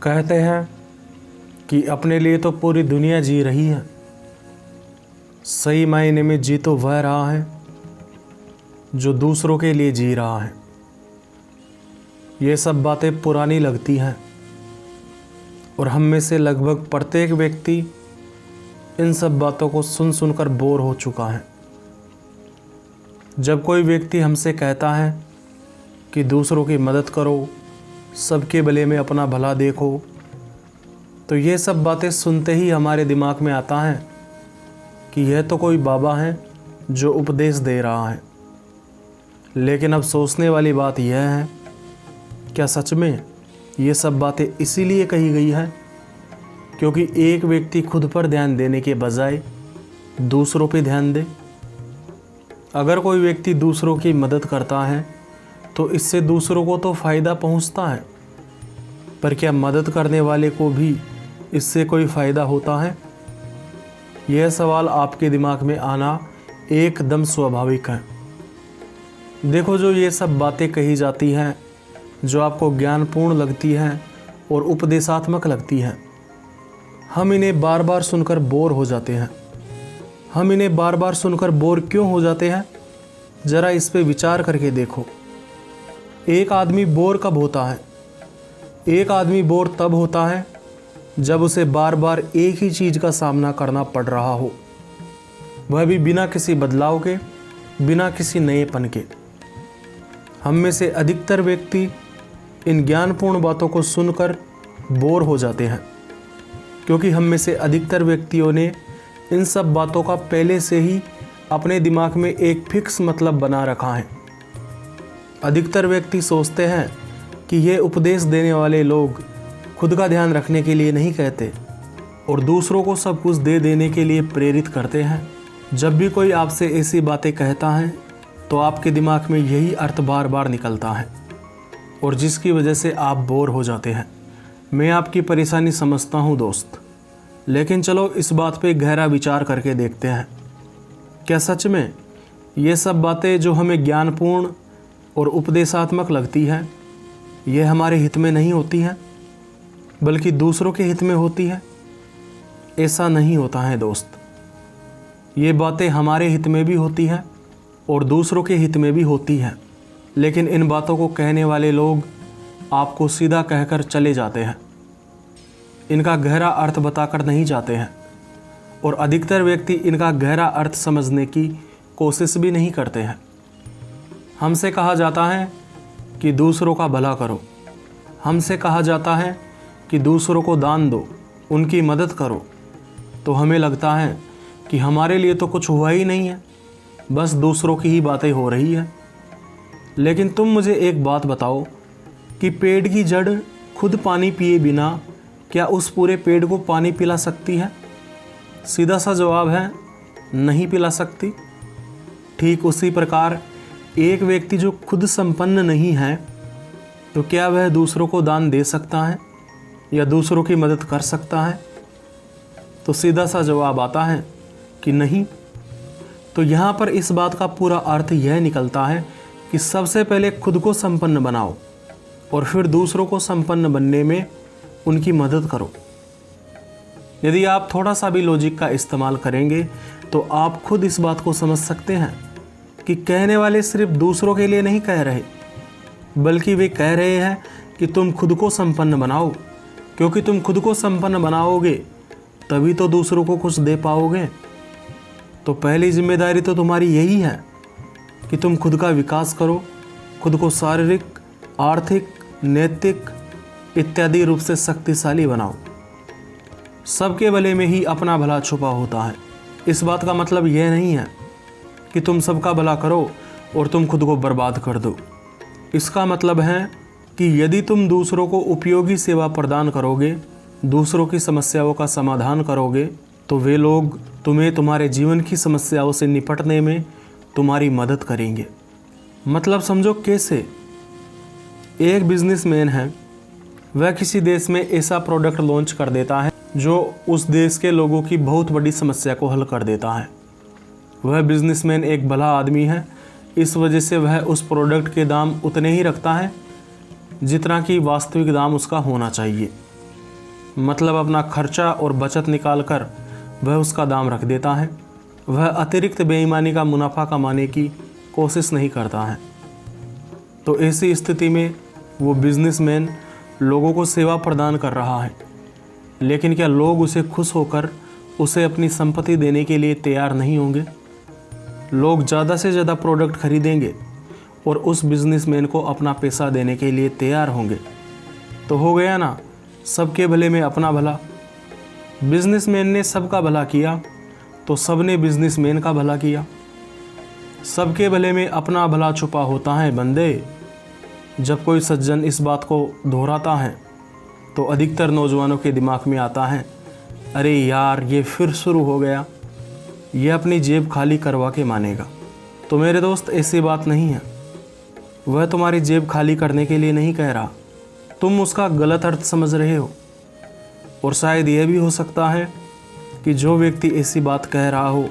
कहते हैं कि अपने लिए तो पूरी दुनिया जी रही है, सही मायने में जी तो वह रहा है जो दूसरों के लिए जी रहा है। ये सब बातें पुरानी लगती हैं और हम में से लगभग प्रत्येक व्यक्ति इन सब बातों को सुन सुनकर बोर हो चुका है। जब कोई व्यक्ति हमसे कहता है कि दूसरों की मदद करो, सबके भले में अपना भला देखो, तो ये सब बातें सुनते ही हमारे दिमाग में आता है कि यह तो कोई बाबा है जो उपदेश दे रहा है। लेकिन अब सोचने वाली बात यह है, क्या सच में ये सब बातें इसीलिए कही गई है क्योंकि एक व्यक्ति खुद पर ध्यान देने के बजाय दूसरों पे ध्यान दे? अगर कोई व्यक्ति दूसरों की मदद करता है तो इससे दूसरों को तो फ़ायदा पहुंचता है, पर क्या मदद करने वाले को भी इससे कोई फ़ायदा होता है? यह सवाल आपके दिमाग में आना एकदम स्वाभाविक है। देखो, जो ये सब बातें कही जाती हैं, जो आपको ज्ञानपूर्ण लगती हैं और उपदेशात्मक लगती हैं, हम इन्हें बार बार सुनकर बोर हो जाते हैं। हम इन्हें बार बार सुनकर बोर क्यों हो जाते हैं? ज़रा इस पे विचार करके देखो। एक आदमी बोर कब होता है? एक आदमी बोर तब होता है जब उसे बार बार एक ही चीज़ का सामना करना पड़ रहा हो, वह भी बिना किसी बदलाव के, बिना किसी नएपन के। हम में से अधिकतर व्यक्ति इन ज्ञानपूर्ण बातों को सुनकर बोर हो जाते हैं क्योंकि हम में से अधिकतर व्यक्तियों ने इन सब बातों का पहले से ही अपने दिमाग में एक फिक्स मतलब बना रखा है। अधिकतर व्यक्ति सोचते हैं कि ये उपदेश देने वाले लोग खुद का ध्यान रखने के लिए नहीं कहते और दूसरों को सब कुछ दे देने के लिए प्रेरित करते हैं। जब भी कोई आपसे ऐसी बातें कहता है तो आपके दिमाग में यही अर्थ बार बार निकलता है और जिसकी वजह से आप बोर हो जाते हैं। मैं आपकी परेशानी समझता हूँ दोस्त, लेकिन चलो इस बात पे गहरा विचार करके देखते हैं। क्या सच में ये सब बातें जो हमें ज्ञानपूर्ण और उपदेशात्मक लगती है, ये हमारे हित में नहीं होती हैं बल्कि दूसरों के हित में होती है? ऐसा नहीं होता है दोस्त। ये बातें हमारे हित में भी होती हैं और दूसरों के हित में भी होती हैं, लेकिन इन बातों को कहने वाले लोग आपको सीधा कहकर चले जाते हैं, इनका गहरा अर्थ बताकर नहीं जाते हैं और अधिकतर व्यक्ति इनका गहरा अर्थ समझने की कोशिश भी नहीं करते हैं। हमसे कहा जाता है कि दूसरों का भला करो, हमसे कहा जाता है कि दूसरों को दान दो, उनकी मदद करो, तो हमें लगता है कि हमारे लिए तो कुछ हुआ ही नहीं है, बस दूसरों की ही बातें हो रही है। लेकिन तुम मुझे एक बात बताओ कि पेड़ की जड़ खुद पानी पिए बिना क्या उस पूरे पेड़ को पानी पिला सकती है? सीधा सा जवाब है, नहीं पिला सकती। ठीक उसी प्रकार एक व्यक्ति जो खुद संपन्न नहीं है, तो क्या वह दूसरों को दान दे सकता है या दूसरों की मदद कर सकता है? तो सीधा सा जवाब आता है कि नहीं। तो यहाँ पर इस बात का पूरा अर्थ यह निकलता है कि सबसे पहले खुद को संपन्न बनाओ और फिर दूसरों को संपन्न बनने में उनकी मदद करो। यदि आप थोड़ा सा भी लॉजिक का इस्तेमाल करेंगे तो आप खुद इस बात को समझ सकते हैं कि कहने वाले सिर्फ दूसरों के लिए नहीं कह रहे, बल्कि वे कह रहे हैं कि तुम खुद को संपन्न बनाओ, क्योंकि तुम खुद को संपन्न बनाओगे तभी तो दूसरों को कुछ दे पाओगे। तो पहली जिम्मेदारी तो तुम्हारी यही है कि तुम खुद का विकास करो, खुद को शारीरिक, आर्थिक, नैतिक इत्यादि रूप से शक्तिशाली बनाओ। सबके भले में ही अपना भला छुपा होता है। इस बात का मतलब यह नहीं है कि तुम सबका भला करो और तुम खुद को बर्बाद कर दो। इसका मतलब है कि यदि तुम दूसरों को उपयोगी सेवा प्रदान करोगे, दूसरों की समस्याओं का समाधान करोगे, तो वे लोग तुम्हें तुम्हारे जीवन की समस्याओं से निपटने में तुम्हारी मदद करेंगे। मतलब समझो कैसे? एक बिजनेसमैन है, वह किसी देश में ऐसा प्रोडक्ट लॉन्च कर देता है जो उस देश के लोगों की बहुत बड़ी समस्या को हल कर देता है। वह बिजनेसमैन एक भला आदमी है, इस वजह से वह उस प्रोडक्ट के दाम उतने ही रखता है जितना कि वास्तविक दाम उसका होना चाहिए। मतलब अपना खर्चा और बचत निकाल कर वह उसका दाम रख देता है। वह अतिरिक्त बेईमानी का मुनाफा कमाने की कोशिश नहीं करता है। तो ऐसी स्थिति में वो बिजनेसमैन लोगों को सेवा प्रदान कर रहा है, लेकिन क्या लोग उसे खुश होकर उसे अपनी संपत्ति देने के लिए तैयार नहीं होंगे? लोग ज़्यादा से ज़्यादा प्रोडक्ट खरीदेंगे और उस बिजनेसमैन को अपना पैसा देने के लिए तैयार होंगे। तो हो गया ना, सबके भले में अपना भला। बिजनेसमैन ने सबका भला किया तो सबने बिजनेसमैन का भला किया। सबके भले में अपना भला छुपा होता है बंदे। जब कोई सज्जन इस बात को दोहराता है तो अधिकतर नौजवानों के दिमाग में आता है, अरे यार ये फिर शुरू हो गया, ये अपनी जेब खाली करवा के मानेगा। तो मेरे दोस्त, ऐसी बात नहीं है। वह तुम्हारी जेब खाली करने के लिए नहीं कह रहा, तुम उसका गलत अर्थ समझ रहे हो। और शायद यह भी हो सकता है कि जो व्यक्ति ऐसी बात कह रहा हो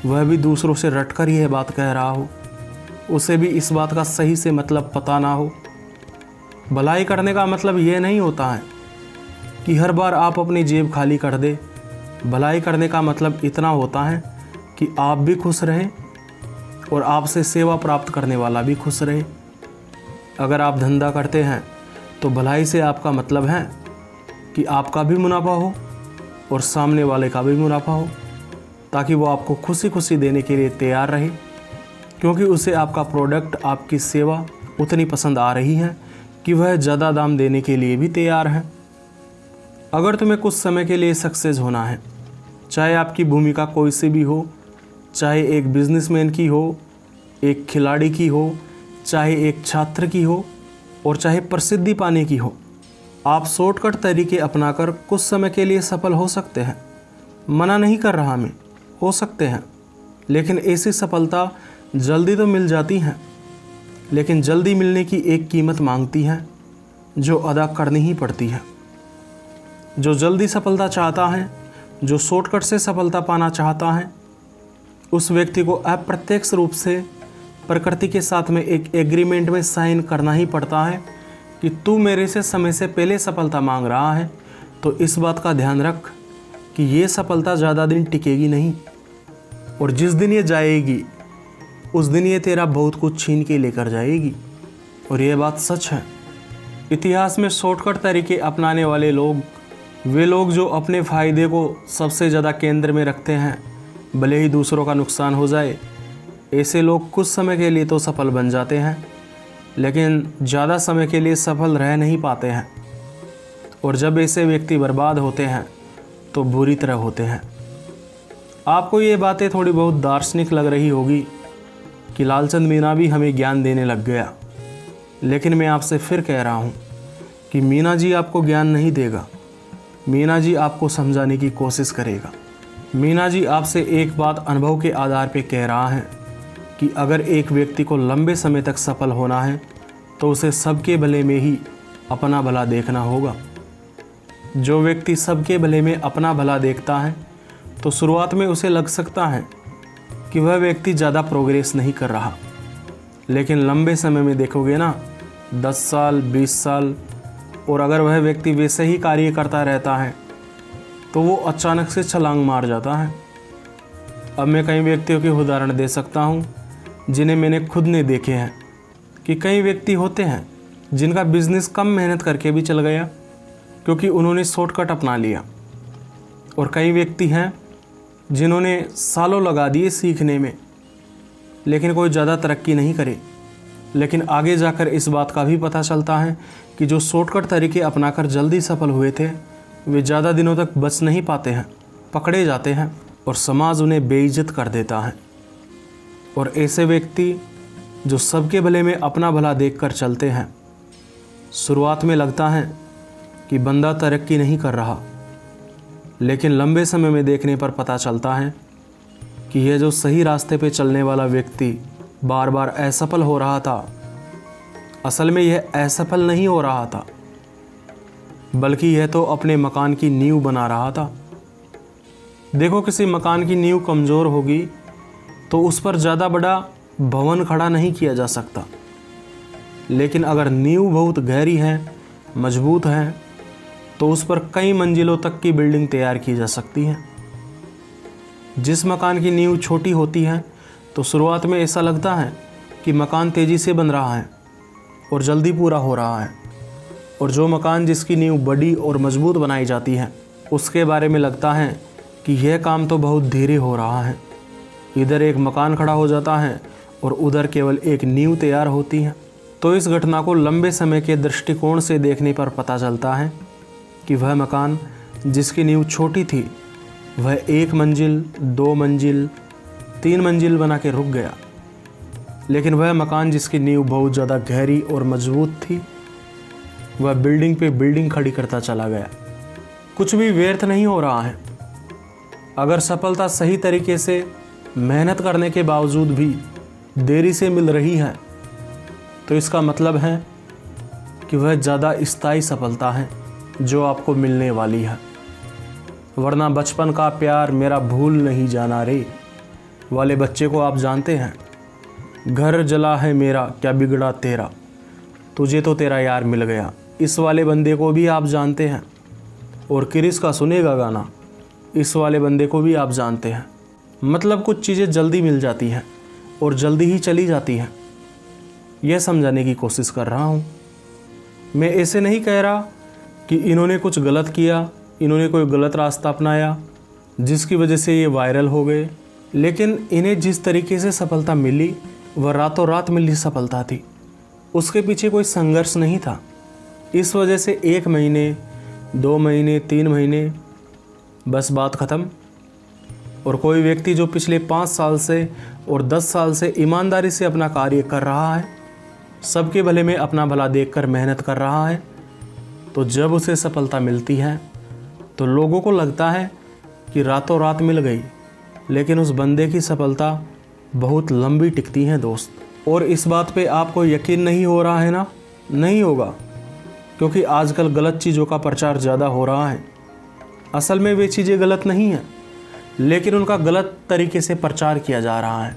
वह भी दूसरों से रटकर यह बात कह रहा हो, उसे भी इस बात का सही से मतलब पता ना हो। भलाई करने का मतलब यह नहीं होता है कि हर बार आप अपनी जेब खाली कर दे। भलाई करने का मतलब इतना होता है कि आप भी खुश रहें और आपसे सेवा प्राप्त करने वाला भी खुश रहे। अगर आप धंधा करते हैं तो भलाई से आपका मतलब है कि आपका भी मुनाफा हो और सामने वाले का भी मुनाफा हो, ताकि वो आपको खुशी खुशी देने के लिए तैयार रहे, क्योंकि उसे आपका प्रोडक्ट, आपकी सेवा उतनी पसंद आ रही है कि वह ज़्यादा दाम देने के लिए भी तैयार है। अगर तुम्हें कुछ समय के लिए सक्सेस होना है, चाहे आपकी भूमिका कोई सी भी हो, चाहे एक बिजनेसमैन की हो, एक खिलाड़ी की हो, चाहे एक छात्र की हो और चाहे प्रसिद्धि पाने की हो, आप शॉर्टकट तरीके अपनाकर कुछ समय के लिए सफल हो सकते हैं। मना नहीं कर रहा मैं, हो सकते हैं, लेकिन ऐसी सफलता जल्दी तो मिल जाती हैं, लेकिन जल्दी मिलने की एक कीमत मांगती है जो अदा करनी ही पड़ती है। जो जल्दी सफलता चाहता है, जो शॉर्टकट से सफलता पाना चाहता है, उस व्यक्ति को अप्रत्यक्ष रूप से प्रकृति के साथ में एक एग्रीमेंट में साइन करना ही पड़ता है कि तू मेरे से समय से पहले सफलता मांग रहा है, तो इस बात का ध्यान रख कि ये सफलता ज़्यादा दिन टिकेगी नहीं, और जिस दिन ये जाएगी उस दिन ये तेरा बहुत कुछ छीन के लेकर जाएगी। और ये बात सच है। इतिहास में शॉर्टकट तरीके अपनाने वाले लोग, वे लोग जो अपने फ़ायदे को सबसे ज़्यादा केंद्र में रखते हैं, भले ही दूसरों का नुकसान हो जाए, ऐसे लोग कुछ समय के लिए तो सफल बन जाते हैं, लेकिन ज़्यादा समय के लिए सफल रह नहीं पाते हैं। और जब ऐसे व्यक्ति बर्बाद होते हैं तो बुरी तरह होते हैं। आपको ये बातें थोड़ी बहुत दार्शनिक लग रही होगी कि लालचंद मीना भी हमें ज्ञान देने लग गया, लेकिन मैं आपसे फिर कह रहा हूँ कि मीना जी आपको ज्ञान नहीं देगा। मीना जी आपको समझाने की कोशिश करेगा। मीना जी आपसे एक बात अनुभव के आधार पर कह रहा है कि अगर एक व्यक्ति को लंबे समय तक सफल होना है तो उसे सबके भले में ही अपना भला देखना होगा। जो व्यक्ति सबके भले में अपना भला देखता है तो शुरुआत में उसे लग सकता है कि वह व्यक्ति ज़्यादा प्रोग्रेस नहीं कर रहा, लेकिन लंबे समय में देखोगे ना, 10 साल 20 साल, और अगर वह व्यक्ति वैसे ही कार्य करता रहता है तो वो अचानक से छलांग मार जाता है। अब मैं कई व्यक्तियों के उदाहरण दे सकता हूँ जिन्हें मैंने खुद ने देखे हैं कि कई व्यक्ति होते हैं जिनका बिजनेस कम मेहनत करके भी चल गया क्योंकि उन्होंने शॉर्टकट अपना लिया, और कई व्यक्ति हैं जिन्होंने सालों लगा दिए सीखने में लेकिन कोई ज़्यादा तरक्की नहीं करे। लेकिन आगे जाकर इस बात का भी पता चलता है कि जो शॉर्टकट तरीके अपनाकर जल्दी सफल हुए थे वे ज़्यादा दिनों तक बच नहीं पाते हैं, पकड़े जाते हैं और समाज उन्हें बेइज्जत कर देता है। और ऐसे व्यक्ति जो सबके भले में अपना भला देखकर चलते हैं, शुरुआत में लगता है कि बंदा तरक्की नहीं कर रहा, लेकिन लंबे समय में देखने पर पता चलता है कि यह जो सही रास्ते पे चलने वाला व्यक्ति बार बार असफल हो रहा था, असल में यह असफल नहीं हो रहा था, बल्कि यह तो अपने मकान की नींव बना रहा था। देखो, किसी मकान की नींव कमज़ोर होगी तो उस पर ज़्यादा बड़ा भवन खड़ा नहीं किया जा सकता, लेकिन अगर नींव बहुत गहरी है, मजबूत है, तो उस पर कई मंजिलों तक की बिल्डिंग तैयार की जा सकती है। जिस मकान की नींव छोटी होती है तो शुरुआत में ऐसा लगता है कि मकान तेज़ी से बन रहा है और जल्दी पूरा हो रहा है, और जो मकान जिसकी नींव बड़ी और मजबूत बनाई जाती है उसके बारे में लगता है कि यह काम तो बहुत धीरे हो रहा है। इधर एक मकान खड़ा हो जाता है और उधर केवल एक नींव तैयार होती है। तो इस घटना को लंबे समय के दृष्टिकोण से देखने पर पता चलता है कि वह मकान जिसकी नींव छोटी थी वह 1 मंजिल, 2 मंजिल, 3 मंजिल बना के रुक गया, लेकिन वह मकान जिसकी नींव बहुत ज़्यादा गहरी और मजबूत थी वह बिल्डिंग पे बिल्डिंग खड़ी करता चला गया। कुछ भी व्यर्थ नहीं हो रहा है। अगर सफलता सही तरीके से मेहनत करने के बावजूद भी देरी से मिल रही है तो इसका मतलब है कि वह ज़्यादा स्थायी सफलता है जो आपको मिलने वाली है। वरना बचपन का प्यार मेरा भूल नहीं जाना रे वाले बच्चे को आप जानते हैं। घर जला है मेरा क्या बिगड़ा तेरा, तुझे तो तेरा यार मिल गया, इस वाले बंदे को भी आप जानते हैं। और क्रिस का सुनेगा गाना, इस वाले बंदे को भी आप जानते हैं। मतलब कुछ चीज़ें जल्दी मिल जाती हैं और जल्दी ही चली जाती हैं, यह समझाने की कोशिश कर रहा हूँ। मैं ऐसे नहीं कह रहा कि इन्होंने कुछ गलत किया, इन्होंने कोई गलत रास्ता अपनाया जिसकी वजह से ये वायरल हो गए, लेकिन इन्हें जिस तरीके से सफलता मिली वह रातों रात मिली सफलता थी। उसके पीछे कोई संघर्ष नहीं था। इस वजह से 1 महीने, 2 महीने, 3 महीने बस बात ख़त्म। और कोई व्यक्ति जो पिछले 5 साल से और 10 साल से ईमानदारी से अपना कार्य कर रहा है, सबके भले में अपना भला देखकर मेहनत कर रहा है, तो जब उसे सफलता मिलती है तो लोगों को लगता है कि रातों रात मिल गई, लेकिन उस बंदे की सफलता बहुत लंबी टिकती है दोस्त। और इस बात पे आपको यकीन नहीं हो रहा है ना? नहीं होगा, क्योंकि आजकल गलत चीज़ों का प्रचार ज़्यादा हो रहा है। असल में वे चीज़ें गलत नहीं हैं, लेकिन उनका गलत तरीके से प्रचार किया जा रहा है।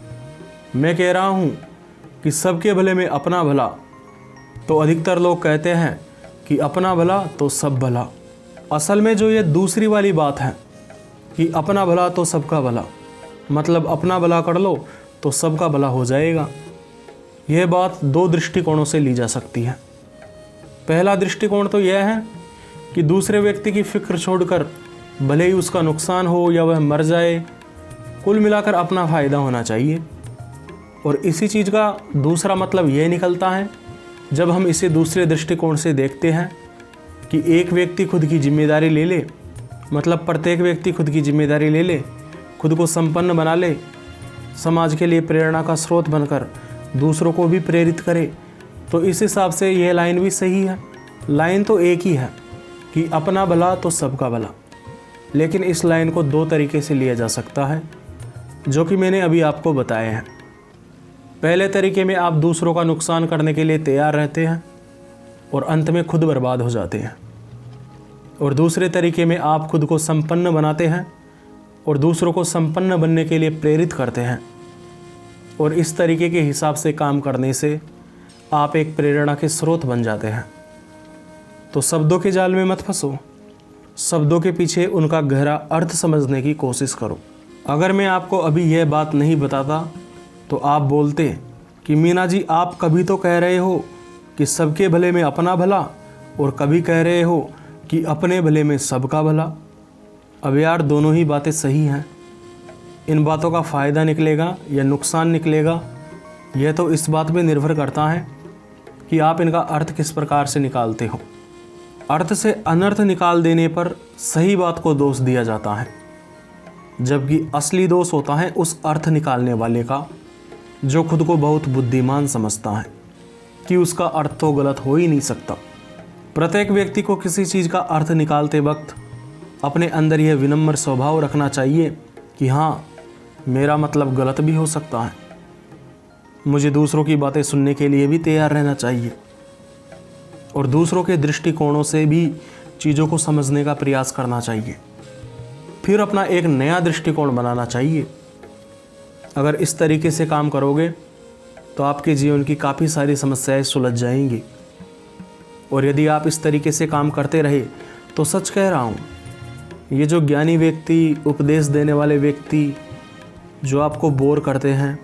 मैं कह रहा हूँ कि सबके भले में अपना भला, तो अधिकतर लोग कहते हैं कि अपना भला तो सब भला। असल में जो ये दूसरी वाली बात है कि अपना भला तो सबका भला, मतलब अपना भला कर लो तो सबका भला हो जाएगा, यह बात 2 दृष्टिकोणों से ली जा सकती है। पहला दृष्टिकोण तो यह है कि दूसरे व्यक्ति की फिक्र छोड़कर भले ही उसका नुकसान हो या वह मर जाए, कुल मिलाकर अपना फ़ायदा होना चाहिए। और इसी चीज़ का दूसरा मतलब यह निकलता है, जब हम इसे दूसरे दृष्टिकोण से देखते हैं कि एक व्यक्ति खुद की जिम्मेदारी ले ले, मतलब प्रत्येक व्यक्ति खुद की जिम्मेदारी ले ले, खुद को संपन्न बना ले, समाज के लिए प्रेरणा का स्रोत बनकर दूसरों को भी प्रेरित करे, तो इस हिसाब से यह लाइन भी सही है। लाइन तो एक ही है कि अपना भला तो सबका भला, लेकिन इस लाइन को 2 तरीके से लिया जा सकता है, जो कि मैंने अभी आपको बताए हैं। पहले तरीके में आप दूसरों का नुकसान करने के लिए तैयार रहते हैं और अंत में खुद बर्बाद हो जाते हैं। और दूसरे तरीके में आप खुद को संपन्न बनाते हैं और दूसरों को संपन्न बनने के लिए प्रेरित करते हैं। और इस तरीके के हिसाब से काम करने से आप एक प्रेरणा के स्रोत बन जाते हैं। तो शब्दों के जाल में मत फंसो, शब्दों के पीछे उनका गहरा अर्थ समझने की कोशिश करो। अगर मैं आपको अभी यह बात नहीं बताता तो आप बोलते कि मीना जी आप कभी तो कह रहे हो कि सबके भले में अपना भला, और कभी कह रहे हो कि अपने भले में सबका भला। अब यार दोनों ही बातें सही हैं। इन बातों का फ़ायदा निकलेगा या नुकसान निकलेगा, यह तो इस बात पे निर्भर करता है कि आप इनका अर्थ किस प्रकार से निकालते हो। अर्थ से अनर्थ निकाल देने पर सही बात को दोष दिया जाता है, जबकि असली दोष होता है उस अर्थ निकालने वाले का जो खुद को बहुत बुद्धिमान समझता है कि उसका अर्थ तो गलत हो ही नहीं सकता। प्रत्येक व्यक्ति को किसी चीज़ का अर्थ निकालते वक्त अपने अंदर यह विनम्र स्वभाव रखना चाहिए कि हाँ, मेरा मतलब गलत भी हो सकता है। मुझे दूसरों की बातें सुनने के लिए भी तैयार रहना चाहिए और दूसरों के दृष्टिकोणों से भी चीज़ों को समझने का प्रयास करना चाहिए। फिर अपना एक नया दृष्टिकोण बनाना चाहिए। अगर इस तरीके से काम करोगे तो आपके जीवन की काफ़ी सारी समस्याएं सुलझ जाएंगी। और यदि आप इस तरीके से काम करते रहे तो सच कह रहा हूँ, ये जो ज्ञानी व्यक्ति, उपदेश देने वाले व्यक्ति जो आपको बोर करते हैं,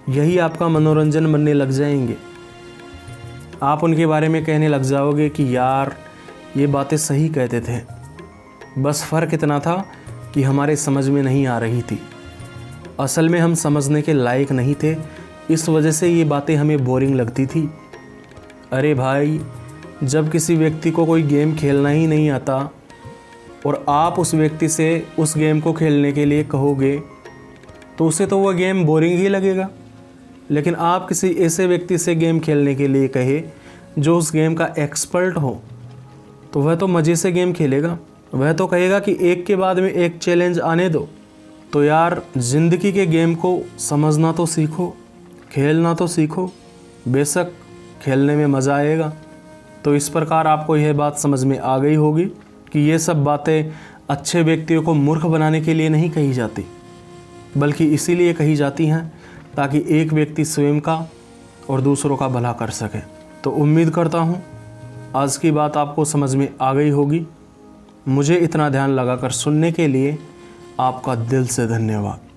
यही आपका मनोरंजन बनने लग जाएंगे। आप उनके बारे में कहने लग जाओगे कि यार ये बातें सही कहते थे, बस फ़र्क इतना था कि हमारे समझ में नहीं आ रही थी। असल में हम समझने के लायक नहीं थे, इस वजह से ये बातें हमें बोरिंग लगती थी। अरे भाई, जब किसी व्यक्ति को कोई गेम खेलना ही नहीं आता और आप उस व्यक्ति से उस गेम को खेलने के लिए कहोगे तो उसे तो वह गेम बोरिंग ही लगेगा। लेकिन आप किसी ऐसे व्यक्ति से गेम खेलने के लिए कहे जो उस गेम का एक्सपर्ट हो, तो वह तो मज़े से गेम खेलेगा। वह तो कहेगा कि एक के बाद में एक चैलेंज आने दो। तो यार, ज़िंदगी के गेम को समझना तो सीखो, खेलना तो सीखो। बेशक खेलने में मज़ा आएगा। तो इस प्रकार आपको यह बात समझ में आ गई होगी कि ये सब बातें अच्छे व्यक्तियों को मूर्ख बनाने के लिए नहीं कही जाती, बल्कि इसीलिए कही जाती हैं ताकि एक व्यक्ति स्वयं का और दूसरों का भला कर सके। तो उम्मीद करता हूँ आज की बात आपको समझ में आ गई होगी। मुझे इतना ध्यान लगाकर सुनने के लिए आपका दिल से धन्यवाद।